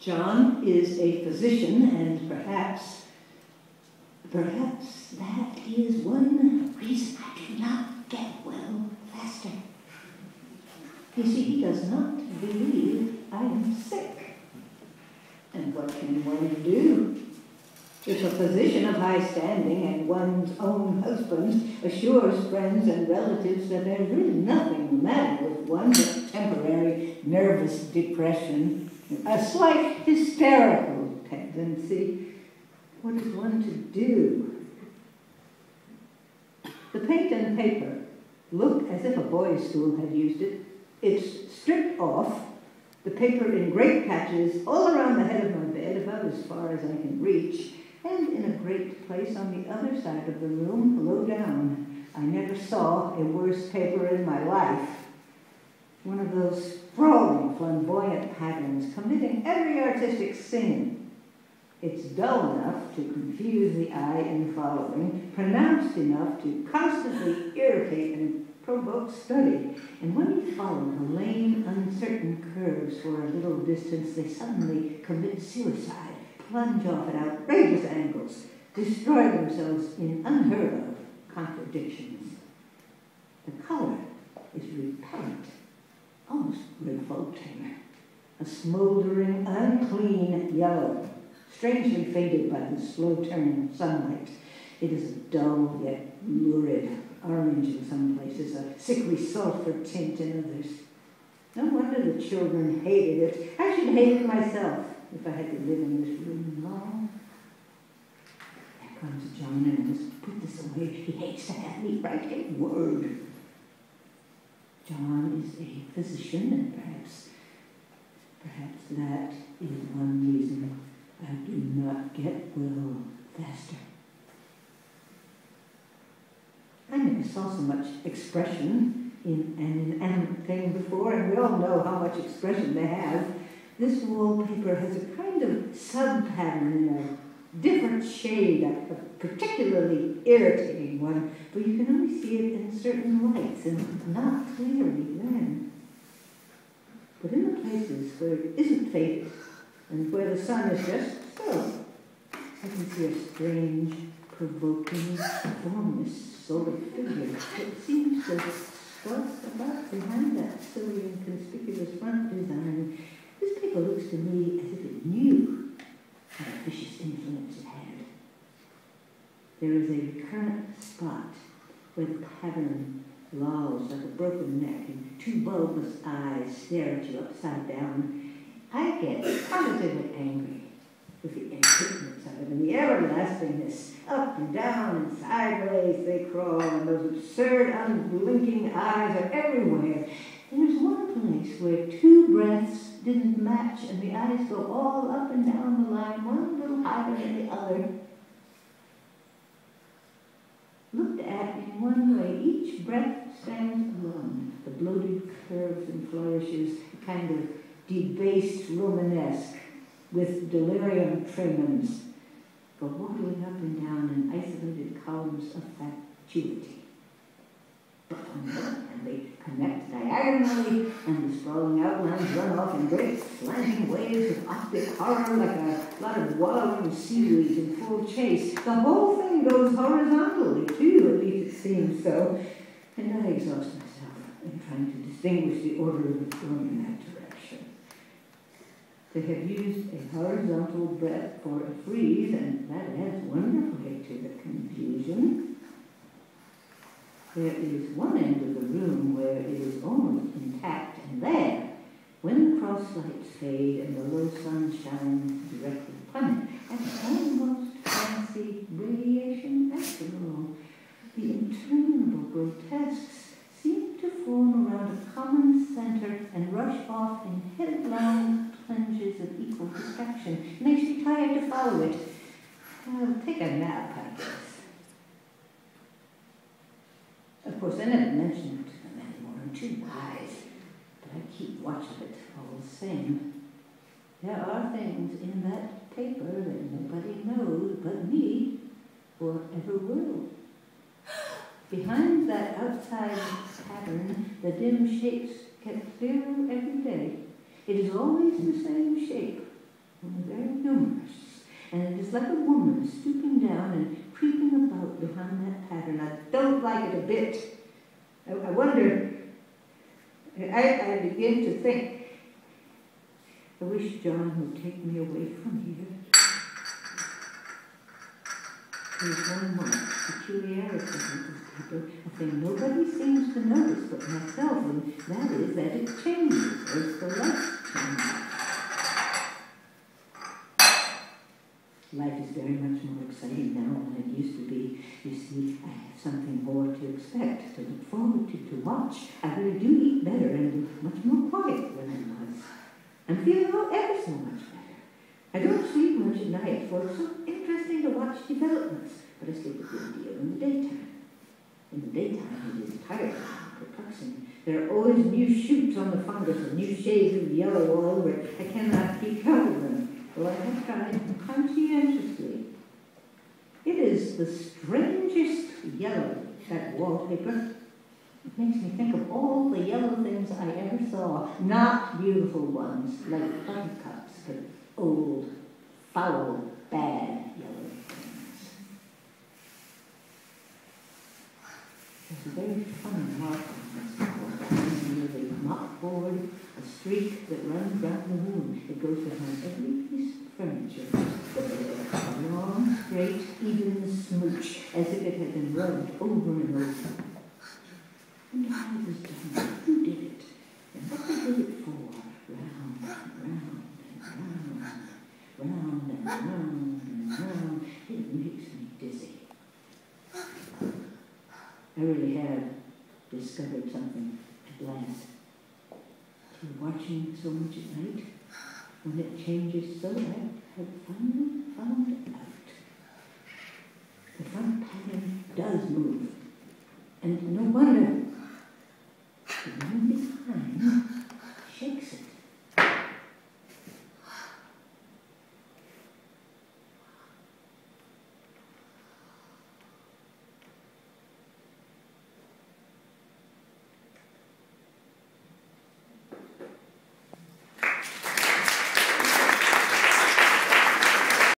John is a physician, and perhaps that is one reason I do not get well faster. You see, he does not believe I am sick. And what can one do? If a physician of high standing and one's own husband assures friends and relatives that there's really nothing the matter with one but temporary nervous depression, a slight hysterical tendency, what is one to do? The paint and paper look as if a boys' school had used it. It's stripped off, the paper in great patches all around the head of my bed, about as far as I can reach, and in a great place on the other side of the room, low down. I never saw a worse paper in my life. One of those sprawling, flamboyant patterns committing every artistic sin. It's dull enough to confuse the eye in following, pronounced enough to constantly irritate and provoke study. And when you follow the lame, uncertain curves for a little distance, they suddenly commit suicide, plunge off at outrageous angles, destroy themselves in unheard of contradictions. The color is repellent, almost revolting. A smoldering, unclean yellow, strangely faded by the slow-turn sunlight. It is a dull yet lurid orange in some places, a sickly sulfur tint in others. No wonder the children hated it. I should hate it myself if I had to live in this room long. There comes John, and I must put this away. He hates to have me write a word. John is a physician, and perhaps that is one reason I do not get well faster. I never saw so much expression in an inanimate thing before, and we all know how much expression they have. This wallpaper has a kind of sub-pattern in a different shade, a particularly irritating one, but you can only see it in certain lights and not clearly then. But in the places where it isn't faded and where the sun is just so, I can see a strange, provoking, formless sort of figure that seems to skulk about behind that silly and conspicuous front design. This paper looks to me as if it knew what a vicious influence it had. There is a recurrent spot where the pattern lolls like a broken neck and two bulbous eyes stare at you upside down. I get positively angry with the indifference of it and the everlastingness. Up and down and sideways they crawl, and those absurd, unblinking eyes are everywhere. There's one place where two breaths didn't match, and the eyes go all up and down the line, one little higher than the other. Looked at in one way, each breath stands alone. The bloated curves and flourishes, a kind of debased Romanesque with delirium tremens, go waddling up and down in isolated columns of fatuity. But on the other hand, they connect diagonally, and the sprawling outlines run off in great slanting waves of optic horror like a lot of wallowing seaweeds in full chase. The whole thing goes horizontally, too, at least it seems so. And I exhaust myself in trying to distinguish the order of the film in that direction. They have used a horizontal breadth for a frieze, and that adds wonderfully to the confusion. There is one end of the room where it is almost intact, and there, when the cross lights fade and the low sun shines directly upon it, an almost fancy radiation after all. The interminable grotesques seem to form around a common center and rush off in headlong plunges of equal destruction. It makes me tired to follow it. I'll take a nap, I guess. Of course, I never mention it to them anymore. I'm too wise. But I keep watch of it all the same. There are things in that paper that nobody knows but me, or ever will. Behind that outside pattern, the dim shapes get clearer every day. It is always the same shape, and very humorous. And it is like a woman stooping down and creeping about behind that pattern. I don't like it a bit. I wonder, I begin to think, I wish John would take me away from here. There's one more peculiarity of this paper, a thing nobody seems to notice but myself, and that is that it changes as the light changes. Life is very much more exciting now than it used to be. You see, I have something more to expect, to look forward to watch. I really do eat better and much more quiet than I was. I'm feeling ever so much better. I don't sleep much at night, for it's so interesting to watch developments, but I sleep a good deal in the daytime. In the daytime, it is tiresome and perplexing. There are always new shoots on the fungus and new shades of yellow all over it. I cannot keep count of them. Well, I have tried conscientiously. It is the strangest yellow, that wallpaper. It makes me think of all the yellow things I ever saw. Not beautiful ones, like buttercups, but old, foul, bad yellow things. There's a very funny mark on this wall. Near the mopboard, a streak that runs round the room. It goes behind every piece of furniture. A long, straight, even smooch, as if it had been rubbed over and over. And how it was done, who did it, and what they did it for. Round and round and round, round and round and round. It makes me dizzy. I really have discovered something at last. Through watching so much at night, when it changes so, I have finally found out. The front pattern does move, and no wonder